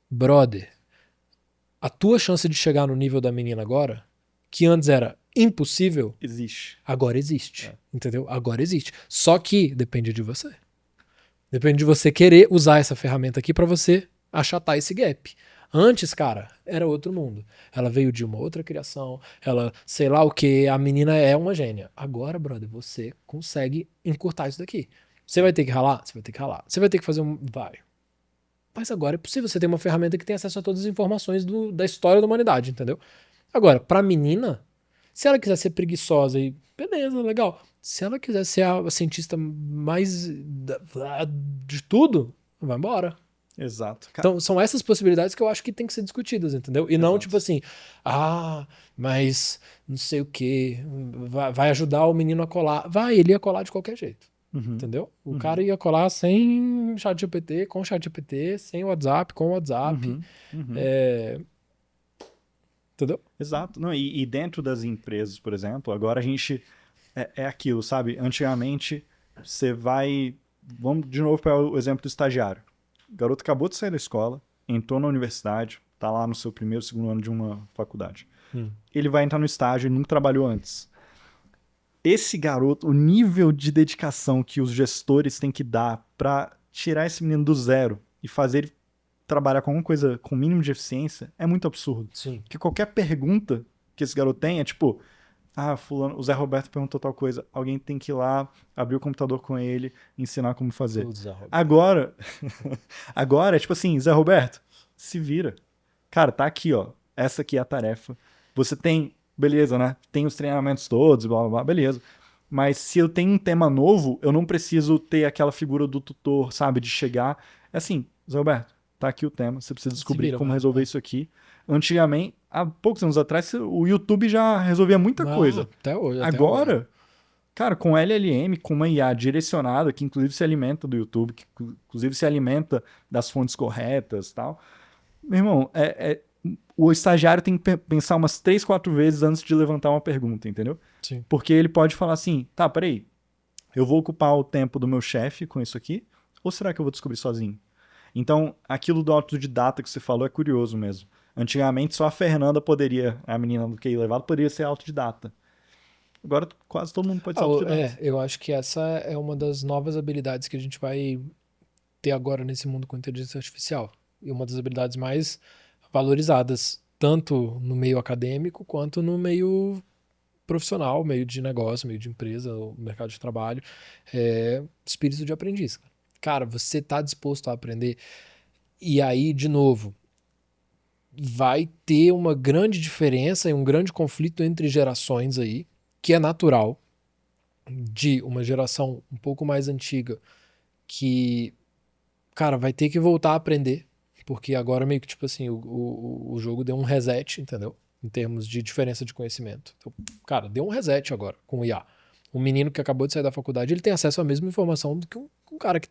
brother, a tua chance de chegar no nível da menina agora, que antes era impossível, existe. Agora existe, entendeu? Agora existe. Só que depende de você. Depende de você querer usar essa ferramenta aqui pra você achatar esse gap. Antes, cara, era outro mundo. Ela veio de uma outra criação, ela, sei lá o que, a menina é uma gênia. Agora, brother, você consegue encurtar isso daqui. Você vai ter que ralar? Você vai ter que ralar. Você vai ter que fazer um... Vai. Mas agora é possível. Você ter uma ferramenta que tem acesso a todas as informações da história da humanidade, entendeu? Agora, pra menina, se ela quiser ser preguiçosa e... Beleza, legal. Se ela quiser ser a cientista mais de tudo, vai embora. Exato. Então, são essas possibilidades que eu acho que tem que ser discutidas, entendeu? E não, Exato. tipo assim, mas não sei o quê, vai ajudar o menino a colar. Vai, ele ia colar de qualquer jeito, Uhum. entendeu? O cara ia colar sem ChatGPT, com ChatGPT, sem WhatsApp, com WhatsApp, Uhum. Uhum. entendeu? Exato. Não, e dentro das empresas, por exemplo, agora a gente é aquilo, sabe? Antigamente, você vai. Vamos de novo para o exemplo do estagiário. O garoto acabou de sair da escola, entrou na universidade, tá lá no seu primeiro, segundo ano de uma faculdade. Ele vai entrar no estágio, ele nunca trabalhou antes. Esse garoto, o nível de dedicação que os gestores têm que dar para tirar esse menino do zero e fazer ele trabalhar com alguma coisa com o mínimo de eficiência é muito absurdo. Sim. Porque qualquer pergunta que esse garoto tem é tipo, fulano, o Zé Roberto perguntou tal coisa, alguém tem que ir lá, abrir o computador com ele, ensinar como fazer. Agora, agora é tipo assim, Zé Roberto, se vira. Cara, tá aqui, ó, essa aqui é a tarefa. Você tem, beleza, né? Tem os treinamentos todos, blá blá blá, beleza. Mas se eu tenho um tema novo, eu não preciso ter aquela figura do tutor, sabe? De chegar. É assim, Zé Roberto, tá aqui o tema, você precisa descobrir vira, como mano. resolver isso aqui. Antigamente, há poucos anos atrás, o YouTube já resolvia muita coisa. Até hoje, até hoje. Agora, cara, com LLM, com uma IA direcionada, que inclusive se alimenta do YouTube, que inclusive se alimenta das fontes corretas e tal. Meu irmão, o estagiário tem que pensar umas 3, 4 vezes antes de levantar uma pergunta, entendeu? Sim. Porque ele pode falar assim, tá, peraí, eu vou ocupar o tempo do meu chefe com isso aqui, ou será que eu vou descobrir sozinho? Então, aquilo do autodidata que você falou é curioso mesmo. Antigamente, só a Fernanda poderia, a menina do QI elevado, poderia ser autodidata. Agora, quase todo mundo pode ser autodidata. Eu acho que essa é uma das novas habilidades que a gente vai ter agora nesse mundo com inteligência artificial. E uma das habilidades mais valorizadas, tanto no meio acadêmico quanto no meio profissional, meio de negócio, meio de empresa, o mercado de trabalho, é espírito de aprendiz. Cara, você está disposto a aprender. E aí, de novo, vai ter uma grande diferença e um grande conflito entre gerações aí, que é natural, de uma geração um pouco mais antiga que, cara, vai ter que voltar a aprender, porque agora meio que, tipo assim, o jogo deu um reset, entendeu? Em termos de diferença de conhecimento. Então, cara, deu um reset agora com o IA. Um menino que acabou de sair da faculdade, ele tem acesso à mesma informação do que um cara que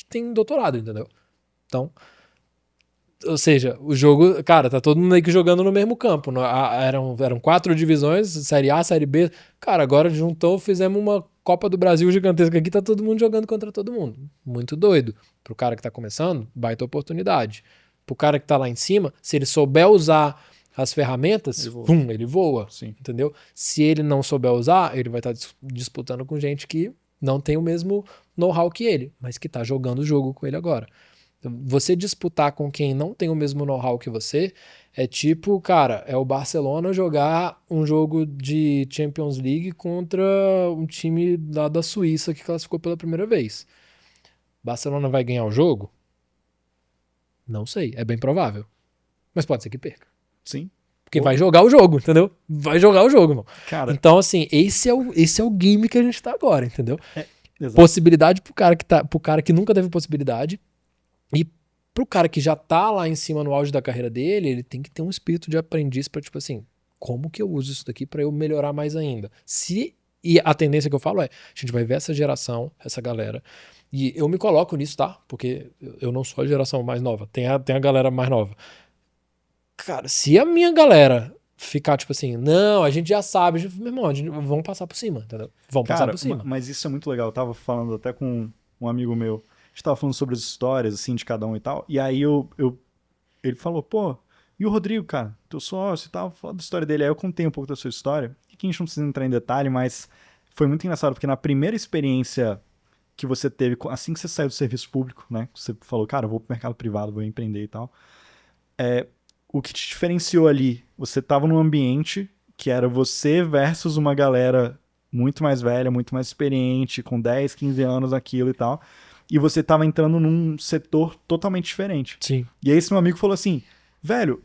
tem doutorado, entendeu? Então, ou seja, o jogo, cara, tá todo mundo meio que jogando no mesmo campo. Eram 4 divisões, Série A, Série B. Cara, agora juntou, fizemos uma Copa do Brasil gigantesca aqui, tá todo mundo jogando contra todo mundo. Muito doido. Pro cara que tá começando, baita oportunidade. Pro cara que tá lá em cima, se ele souber usar as ferramentas, ele voa. Sim. Entendeu? Se ele não souber usar, ele vai estar disputando com gente que não tem o mesmo know-how que ele, mas que tá jogando o jogo com ele agora. Você disputar com quem não tem o mesmo know-how que você é tipo, cara, é o Barcelona jogar um jogo de Champions League contra um time lá da Suíça que classificou pela primeira vez. Barcelona vai ganhar o jogo? Não sei, é bem provável. Mas pode ser que perca. Sim. Porque vai jogar o jogo, entendeu? Vai jogar o jogo, irmão. Cara, então, assim, esse é o game que a gente tá agora, entendeu? exato. Possibilidade pro cara que nunca teve possibilidade. E pro cara que já tá lá em cima no auge da carreira dele, ele tem que ter um espírito de aprendiz pra, tipo assim, como que eu uso isso daqui pra eu melhorar mais ainda? E a tendência que eu falo é, a gente vai ver essa geração, essa galera, e eu me coloco nisso, tá? Porque eu não sou a geração mais nova, tem a galera mais nova. Cara, se a minha galera ficar tipo assim, não, a gente já sabe, meu irmão, vamos passar por cima, entendeu? Vamos passar por cima. Mas isso é muito legal. Eu tava falando até com um amigo meu. A gente tava falando sobre as histórias, assim, de cada um e tal. E aí ele falou, pô, e o Rodrigo, cara? Teu sócio e tal, falando da história dele. Aí eu contei um pouco da sua história. E que a gente não precisa entrar em detalhe, mas foi muito engraçado, porque na primeira experiência que você teve, assim que você saiu do serviço público, né? Você falou, cara, eu vou pro mercado privado, vou empreender e tal. O que te diferenciou ali? Você tava num ambiente que era você versus uma galera muito mais velha, muito mais experiente, com 10, 15 anos aquilo e tal. E você tava entrando num setor totalmente diferente. Sim. E aí esse meu amigo falou assim, velho,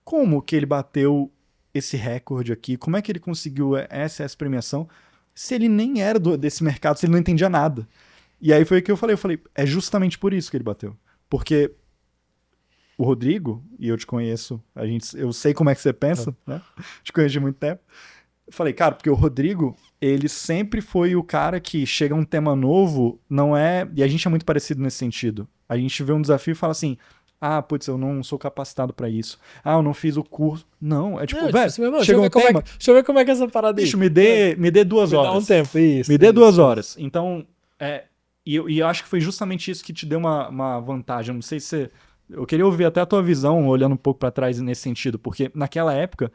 como que ele bateu esse recorde aqui? Como é que ele conseguiu essa premiação se ele nem era desse mercado, se ele não entendia nada? E aí foi o que eu falei, é justamente por isso que ele bateu. Porque o Rodrigo, e eu te conheço, eu sei como é que você pensa, né? Te conheço de muito tempo. Eu falei, cara, porque o Rodrigo, ele sempre foi o cara que chega um tema novo, não é. E a gente é muito parecido nesse sentido. A gente vê um desafio e fala assim: ah, putz, eu não sou capacitado pra isso. Ah, eu não fiz o curso. Não, é tipo, Não, velho, assim, meu irmão, chegou um tema. deixa eu ver como é que é essa parada aí. Bicho, me dê 2 Me horas. dá um tempo, isso. Me dê 2 horas. Então, e eu acho que foi justamente isso que te deu uma vantagem. Eu não sei se. Eu queria ouvir até a tua visão, olhando um pouco pra trás nesse sentido, porque naquela época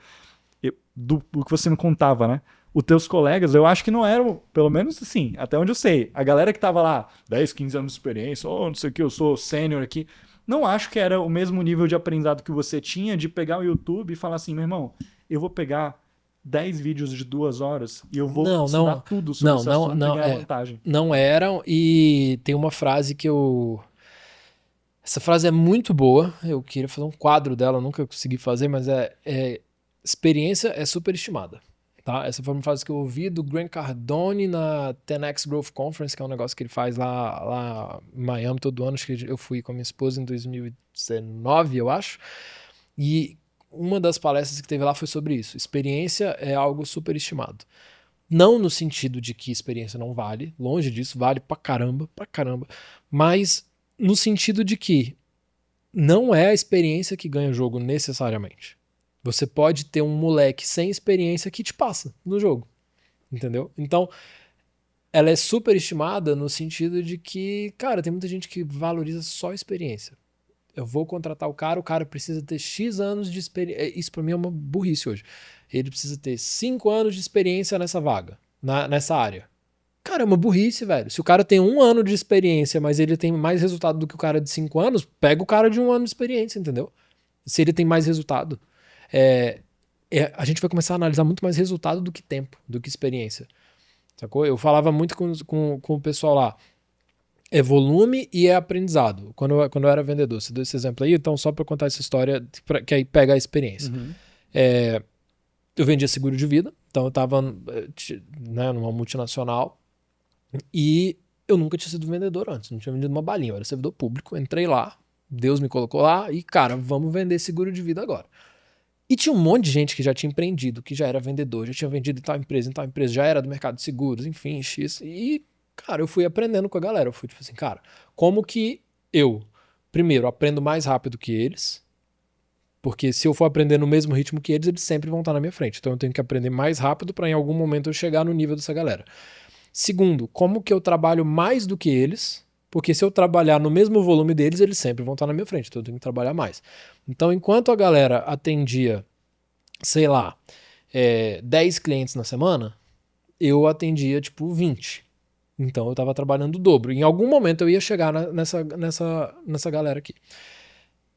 do que você me contava, né? Os teus colegas, eu acho que não eram, pelo menos assim, até onde eu sei, a galera que tava lá, 10, 15 anos de experiência, ou não sei o que, eu sou sênior aqui, não acho que era o mesmo nível de aprendizado que você tinha de pegar o YouTube e falar assim, meu irmão, eu vou pegar 10 vídeos de 2 horas e eu vou estudar tudo sobre esse assunto e ganhar vantagem. Não eram, e tem uma frase que eu... Essa frase é muito boa, eu queria fazer um quadro dela, nunca consegui fazer, mas experiência é superestimada. Tá? Essa foi uma frase que eu ouvi do Grant Cardone na 10X Growth Conference, que é um negócio que ele faz lá em Miami todo ano. Acho que eu fui com a minha esposa em 2019, eu acho. E uma das palestras que teve lá foi sobre isso. Experiência é algo superestimado. Não no sentido de que experiência não vale, longe disso, vale pra caramba, mas no sentido de que não é a experiência que ganha o jogo necessariamente. Você pode ter um moleque sem experiência que te passa no jogo, entendeu? Então, ela é superestimada no sentido de que, cara, tem muita gente que valoriza só a experiência. Eu vou contratar o cara precisa ter X anos de experiência. Isso pra mim é uma burrice hoje. Ele precisa ter 5 anos de experiência nessa vaga, nessa área. Cara, é uma burrice, velho. Se o cara tem 1 ano de experiência, mas ele tem mais resultado do que o cara de 5 anos, pega o cara de 1 ano de experiência, entendeu? Se ele tem mais resultado. A gente vai começar a analisar muito mais resultado do que tempo, do que experiência. Sacou? Eu falava muito com o pessoal lá. É volume e é aprendizado. Quando eu era vendedor. Você deu esse exemplo aí, então só para contar essa história, que aí pega a experiência. Uhum. Eu vendia seguro de vida, então eu estava numa multinacional e eu nunca tinha sido vendedor antes, não tinha vendido uma balinha, eu era servidor público, entrei lá, Deus me colocou lá e, cara, vamos vender seguro de vida agora. E tinha um monte de gente que já tinha empreendido, que já era vendedor, já tinha vendido em tal empresa, já era do mercado de seguros, enfim, X. E, cara, eu fui aprendendo com a galera. Eu fui tipo assim, cara, como que eu, primeiro, aprendo mais rápido que eles? Porque se eu for aprender no mesmo ritmo que eles sempre vão estar na minha frente. Então eu tenho que aprender mais rápido para em algum momento eu chegar no nível dessa galera. Segundo, como que eu trabalho mais do que eles? Porque se eu trabalhar no mesmo volume deles, eles sempre vão estar na minha frente. Então eu tenho que trabalhar mais. Então, enquanto a galera atendia, sei lá, 10 clientes na semana, eu atendia tipo 20. Então eu estava trabalhando o dobro. Em algum momento eu ia chegar nessa galera aqui.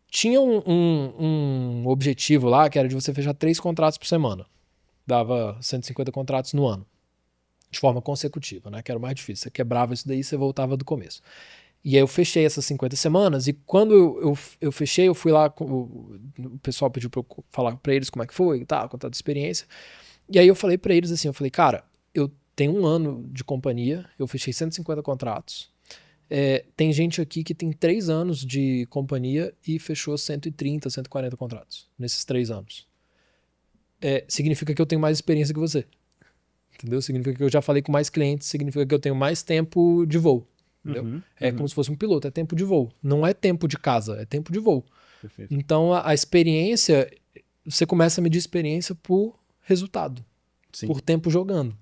Tinha um objetivo lá que era de você fechar 3 contratos por semana. Dava 150 contratos no ano. De forma consecutiva, né? Que era o mais difícil. Você quebrava isso daí, você voltava do começo. E aí eu fechei essas 50 semanas e quando eu fechei, eu fui lá, o pessoal pediu pra eu falar pra eles como é que foi, tá, contar da experiência. E aí eu falei pra eles assim, eu falei, cara, eu tenho 1 ano de companhia, eu fechei 150 contratos. Tem gente aqui que tem 3 anos de companhia e fechou 130, 140 contratos nesses 3 anos. Significa que eu tenho mais experiência que você. Entendeu? Significa que eu já falei com mais clientes, significa que eu tenho mais tempo de voo. Entendeu? Como se fosse um piloto, é tempo de voo. Não é tempo de casa, é tempo de voo. Perfeito. Então a experiência, você começa a medir experiência por resultado, Sim. por tempo jogando.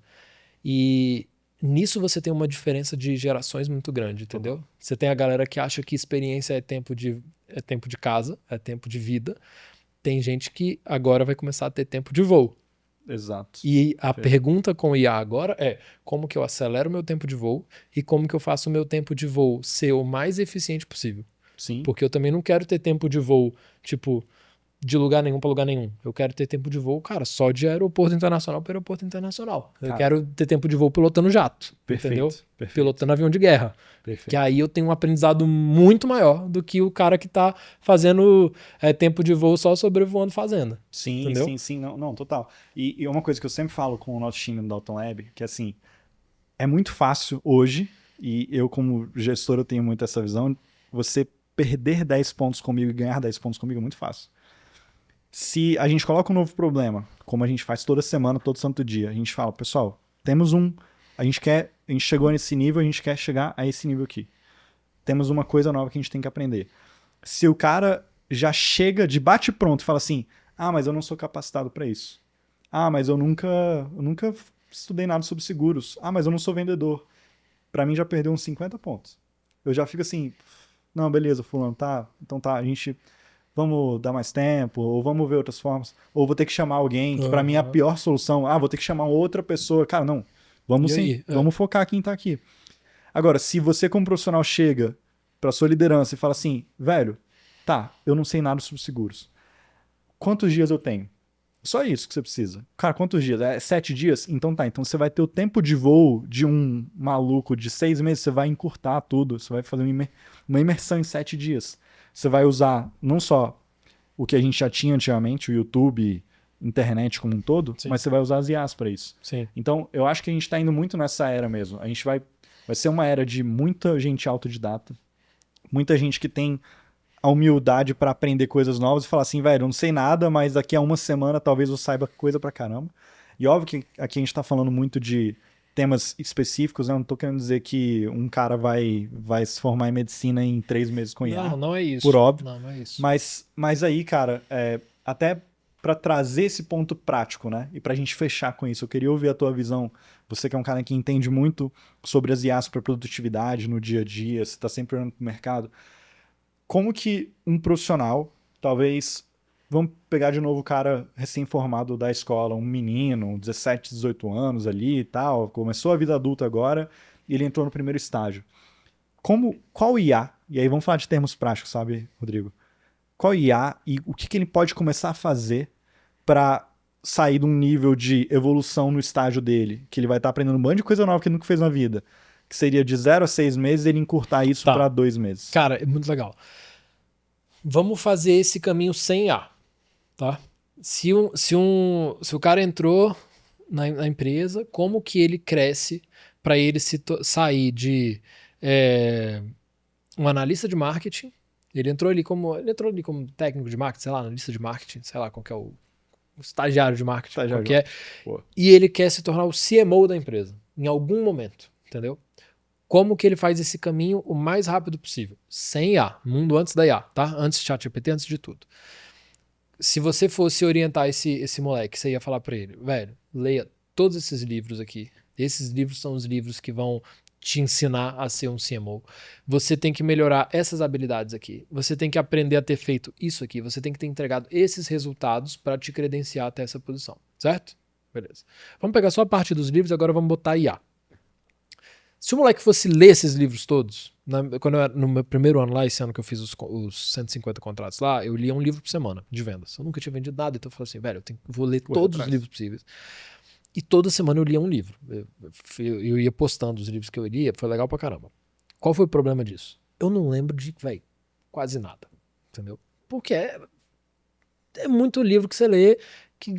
E nisso você tem uma diferença de gerações muito grande, entendeu? Você tem a galera que acha que experiência é tempo de casa, é tempo de vida. Tem gente que agora vai começar a ter tempo de voo. Exato. E a pergunta com o IA agora é como que eu acelero o meu tempo de voo e como que eu faço o meu tempo de voo ser o mais eficiente possível. Sim. Porque eu também não quero ter tempo de voo, tipo, de lugar nenhum para lugar nenhum. Eu quero ter tempo de voo, cara, só de aeroporto internacional para aeroporto internacional. Eu quero ter tempo de voo pilotando jato, entendeu? Perfeito. Pilotando avião de guerra. Perfeito. Que aí eu tenho um aprendizado muito maior do que o cara que tá fazendo tempo de voo só sobrevoando fazenda. Sim, entendeu? sim, não, total. E uma coisa que eu sempre falo com o nosso time no Dalton Lab, que assim, é muito fácil hoje, e eu como gestor eu tenho muito essa visão, você perder 10 pontos comigo e ganhar 10 pontos comigo é muito fácil. Se a gente coloca um novo problema, como a gente faz toda semana, todo santo dia, a gente fala, pessoal, temos a gente chegou nesse nível, a gente quer chegar a esse nível aqui. Temos uma coisa nova que a gente tem que aprender. Se o cara já chega de bate pronto e fala assim, mas eu não sou capacitado para isso. Mas eu nunca estudei nada sobre seguros. Mas eu não sou vendedor. Para mim já perdeu uns 50 pontos. Eu já fico assim, não, beleza, fulano, tá, então tá, a gente vamos dar mais tempo, ou vamos ver outras formas, ou vou ter que chamar alguém, que para mim é a pior solução. Vou ter que chamar outra pessoa. Cara, não, vamos focar quem tá aqui. Agora, se você como profissional chega pra sua liderança e fala assim, velho, tá, eu não sei nada sobre seguros. Quantos dias eu tenho? Só isso que você precisa. Cara, quantos dias? 7 dias? Então tá, então você vai ter o tempo de voo de um maluco de 6 meses, você vai encurtar tudo, você vai fazer uma imersão em 7 dias. Você vai usar não só o que a gente já tinha antigamente, o YouTube, internet como um todo, Sim. mas você vai usar as IAs para isso. Sim. Então, eu acho que a gente está indo muito nessa era mesmo. A gente vai ser uma era de muita gente autodidata, muita gente que tem a humildade para aprender coisas novas e falar assim, velho, eu não sei nada, mas daqui a uma semana talvez eu saiba coisa pra caramba. E óbvio que aqui a gente tá falando muito de temas específicos, né? Eu não tô querendo dizer que um cara vai se formar em medicina em 3 meses com IA. Não é isso. Por óbvio. Não é isso. Mas aí, cara, até para trazer esse ponto prático, né? E pra gente fechar com isso, eu queria ouvir a tua visão. Você que é um cara que entende muito sobre as IAs para produtividade no dia a dia, você tá sempre olhando pro mercado. Como que um profissional, talvez, vamos pegar de novo o cara recém-formado da escola, um menino, 17, 18 anos ali e tal, começou a vida adulta agora e ele entrou no primeiro estágio. Qual IA, e aí vamos falar de termos práticos, sabe, Rodrigo? Qual IA e o que ele pode começar a fazer para sair de um nível de evolução no estágio dele, que ele vai estar aprendendo um monte de coisa nova que ele nunca fez na vida, que seria de 0 a 6 meses, ele encurtar isso para 2 meses. Cara, é muito legal. Vamos fazer esse caminho sem IA, tá? Se o cara entrou na empresa, como que ele cresce para ele sair de um analista de marketing? Ele entrou ali como técnico de marketing, sei lá, analista de marketing, sei lá qual que é o estagiário de marketing, qualquer. E ele quer se tornar o CMO da empresa, em algum momento, entendeu? Como que ele faz esse caminho o mais rápido possível? Sem IA, mundo antes da IA, tá? Antes de ChatGPT, antes de tudo. Se você fosse orientar esse moleque, você ia falar pra ele, velho, leia todos esses livros aqui. Esses livros são os livros que vão te ensinar a ser um CMO. Você tem que melhorar essas habilidades aqui. Você tem que aprender a ter feito isso aqui. Você tem que ter entregado esses resultados para te credenciar até essa posição, certo? Beleza. Vamos pegar só a parte dos livros, agora vamos botar IA. Se o moleque fosse ler esses livros todos, no meu primeiro ano lá, esse ano que eu fiz os 150 contratos lá, eu lia um livro por semana de vendas. Eu nunca tinha vendido nada, então eu falei assim, velho, vou ler todos os livros possíveis. E toda semana eu lia um livro. Eu ia postando os livros que eu lia, foi legal pra caramba. Qual foi o problema disso? Eu não lembro de, velho, quase nada, entendeu? Porque é muito livro que você lê, que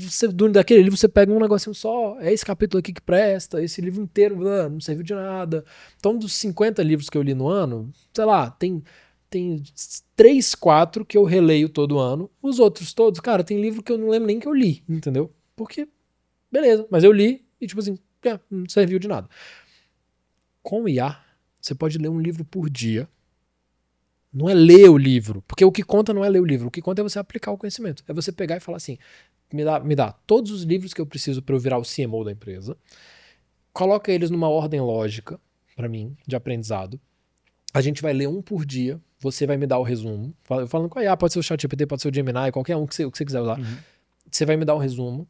daquele livro você pega um negocinho só, é esse capítulo aqui que presta, esse livro inteiro não serviu de nada. Então, dos 50 livros que eu li no ano, sei lá, tem 3, 4 que eu releio todo ano. Os outros todos, cara, tem livro que eu não lembro nem que eu li, entendeu? Porque, beleza, mas eu li e tipo assim, não serviu de nada. Com o IA, você pode ler um livro por dia. Não é ler o livro, porque o que conta não é ler o livro, o que conta é você aplicar o conhecimento. É você pegar e falar assim, me dá todos os livros que eu preciso para eu virar o CMO da empresa, coloca eles numa ordem lógica, para mim, de aprendizado. A gente vai ler um por dia, você vai me dar o resumo. Falando com a IA, pode ser o ChatGPT, pode ser o Gemini, qualquer um que você quiser usar. Uhum. Você vai me dar o resumo.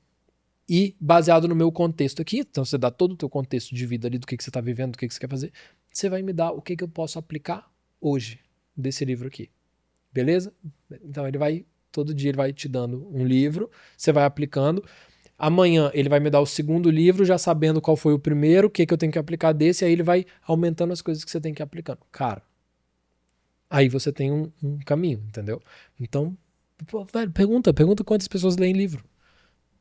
E baseado no meu contexto aqui, então você dá todo o teu contexto de vida ali, do que você está vivendo, do que você quer fazer, você vai me dar o que eu posso aplicar hoje desse livro aqui. Beleza? Então ele vai Todo dia ele vai te dando um livro, você vai aplicando. Amanhã ele vai me dar o segundo livro, já sabendo qual foi o primeiro, o que eu tenho que aplicar desse, aí ele vai aumentando as coisas que você tem que ir aplicando. Cara, aí você tem um caminho, entendeu? Então, pô, velho, pergunta quantas pessoas leem livro.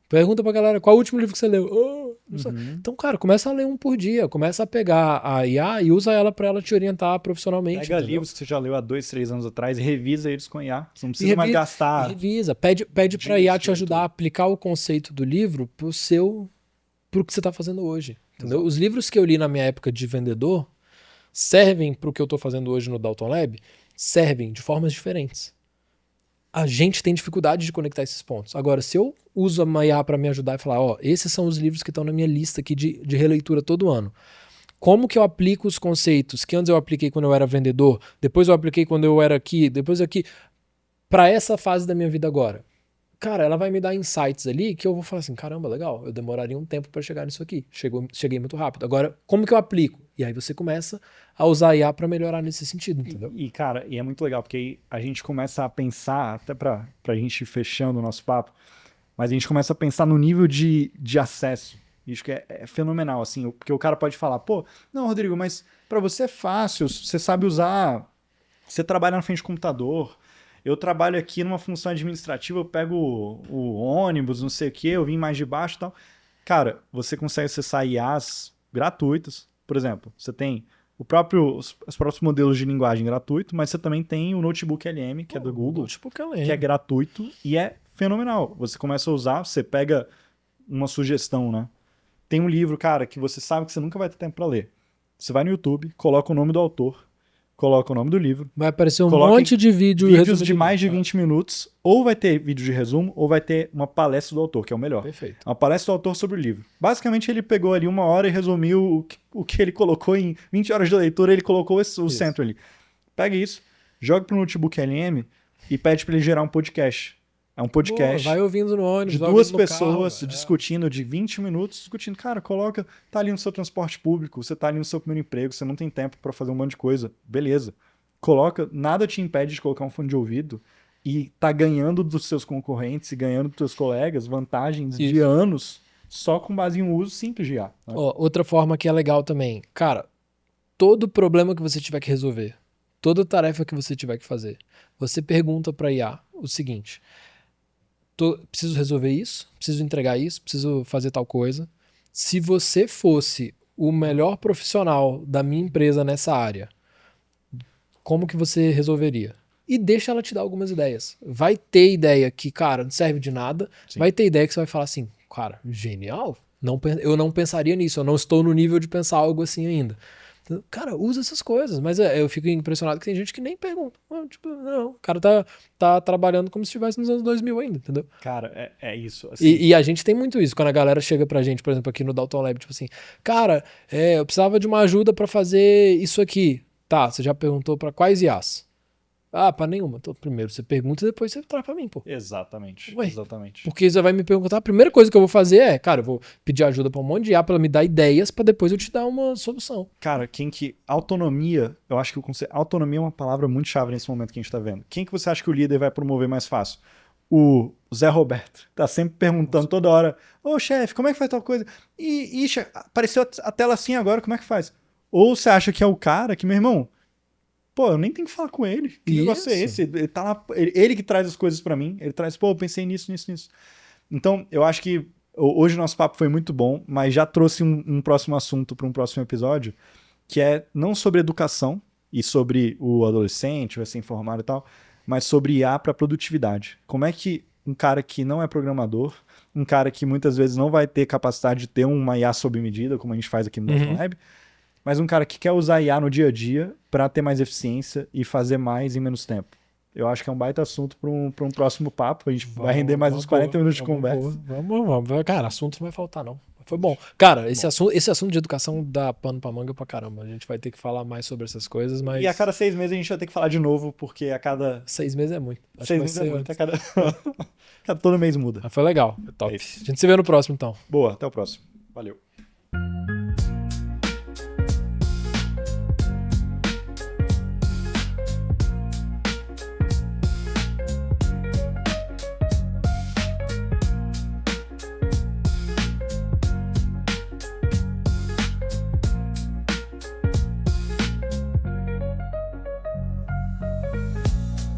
Pergunta pra galera, qual é o último livro que você leu? Oh, não sei. Então, cara, começa a ler um por dia, começa a pegar a IA e usa ela pra ela te orientar profissionalmente. Pega entendeu? livros que você já leu há 2, 3 anos atrás e revisa eles com IA. Você não precisa mais gastar. Revisa, pede pra IA te ajudar a aplicar o conceito do livro pro que você tá fazendo hoje. Entendeu? Exato. Os livros que eu li na minha época de vendedor servem pro que eu tô fazendo hoje no Dalton Lab, servem de formas diferentes. A gente tem dificuldade de conectar esses pontos. Agora, se eu uso a IA para me ajudar e falar, ó, esses são os livros que estão na minha lista aqui de releitura todo ano. Como que eu aplico os conceitos que antes eu apliquei quando eu era vendedor, depois eu apliquei quando eu era aqui, depois aqui, para essa fase da minha vida agora? Cara, ela vai me dar insights ali que eu vou falar assim, caramba, legal, eu demoraria um tempo para chegar nisso aqui. Cheguei muito rápido. Agora, como que eu aplico? E aí você começa a usar a IA para melhorar nesse sentido, entendeu? Cara, é muito legal, porque aí a gente começa a pensar, até pra gente ir fechando o nosso papo, mas a gente começa a pensar no nível de acesso. Isso que é fenomenal, assim, porque o cara pode falar, pô, não, Rodrigo, mas pra você é fácil, você sabe usar, você trabalha na frente do computador, eu trabalho aqui numa função administrativa, eu pego o ônibus, não sei o quê, eu vim mais de baixo e tal. Cara, você consegue acessar IAs gratuitas, por exemplo, você tem os próprios modelos de linguagem gratuito, mas você também tem o Notebook LM, que é do Google, que é gratuito e é fenomenal. Você começa a usar, você pega uma sugestão, né? Tem um livro, cara, que você sabe que você nunca vai ter tempo para ler. Você vai no YouTube, coloca o nome do autor, coloca o nome do livro. Vai aparecer um monte de vídeos de mais de 20 minutos, ou vai ter vídeo de resumo, ou vai ter uma palestra do autor, que é o melhor. Perfeito. Uma palestra do autor sobre o livro. Basicamente, ele pegou ali 1 hora e resumiu o que ele colocou em 20 horas de leitura, ele colocou o centro ali. Pega isso, joga pro Notebook LM e pede para ele gerar um podcast. É um podcast. Boa, vai ouvindo no ônibus, de 2 pessoas discutindo, de 20 minutos, discutindo. Cara, coloca, tá ali no seu transporte público, você tá ali no seu primeiro emprego, você não tem tempo para fazer um monte de coisa. Beleza. Coloca, nada te impede de colocar um fone de ouvido e tá ganhando dos seus concorrentes e ganhando dos seus colegas vantagens de anos só com base em um uso simples de IA. Né? Outra forma que é legal também. Cara, todo problema que você tiver que resolver, toda tarefa que você tiver que fazer, você pergunta pra IA o seguinte: preciso resolver isso, preciso entregar isso, preciso fazer tal coisa. Se você fosse o melhor profissional da minha empresa nessa área, como que você resolveria? E deixa ela te dar algumas ideias. Vai ter ideia que, cara, não serve de nada. Sim. Vai ter ideia que você vai falar assim, cara, genial. Eu não pensaria nisso, eu não estou no nível de pensar algo assim ainda. Cara, usa essas coisas. Mas eu fico impressionado que tem gente que nem pergunta. Não, o cara tá trabalhando como se estivesse nos anos 2000 ainda, entendeu? Cara, é isso. Assim. E a gente tem muito isso. Quando a galera chega pra gente, por exemplo, aqui no Dalton Lab, tipo assim, cara, eu precisava de uma ajuda pra fazer isso aqui. Tá, você já perguntou pra quais IAs? Ah, pra nenhuma. Então, primeiro você pergunta e depois você traz pra mim, pô. Exatamente. Ué, exatamente. Porque você vai me perguntar, a primeira coisa que eu vou fazer é, cara, eu vou pedir ajuda pra um monte de IA pra ela me dar ideias pra depois eu te dar uma solução. Cara, autonomia, eu acho que o conceito, autonomia é uma palavra muito chave nesse momento que a gente tá vendo. Quem que você acha que o líder vai promover mais fácil? O Zé Roberto tá sempre perguntando toda hora, ô chefe, como é que faz tal coisa? Ixi, apareceu a tela assim agora, como é que faz? Ou você acha que é o cara que, meu irmão, pô, eu nem tenho que falar com ele. Que negócio é esse? Ele tá lá, ele que traz as coisas pra mim. Ele traz, pô, eu pensei nisso. Então, eu acho que hoje o nosso papo foi muito bom, mas já trouxe um próximo assunto para um próximo episódio, que é não sobre educação e sobre o adolescente, o recém-formado e tal, mas sobre IA para produtividade. Como é que um cara que não é programador, um cara que muitas vezes não vai ter capacidade de ter uma IA sob medida, como a gente faz aqui no Dalton Lab, mas um cara que quer usar IA no dia a dia para ter mais eficiência e fazer mais em menos tempo. Eu acho que é um baita assunto para um próximo papo. A gente vai render mais uns 40 minutos de conversa. Vamos. Cara, assunto não vai faltar, não. Foi bom. Cara, esse assunto de educação dá pano pra manga pra caramba. A gente vai ter que falar mais sobre essas coisas, mas... E a cada 6 meses a gente vai ter que falar de novo, porque a cada... 6 meses é muito. 6 meses é muito. Todo mês muda. Mas foi legal. É top. A gente se vê no próximo, então. Boa, até o próximo. Valeu.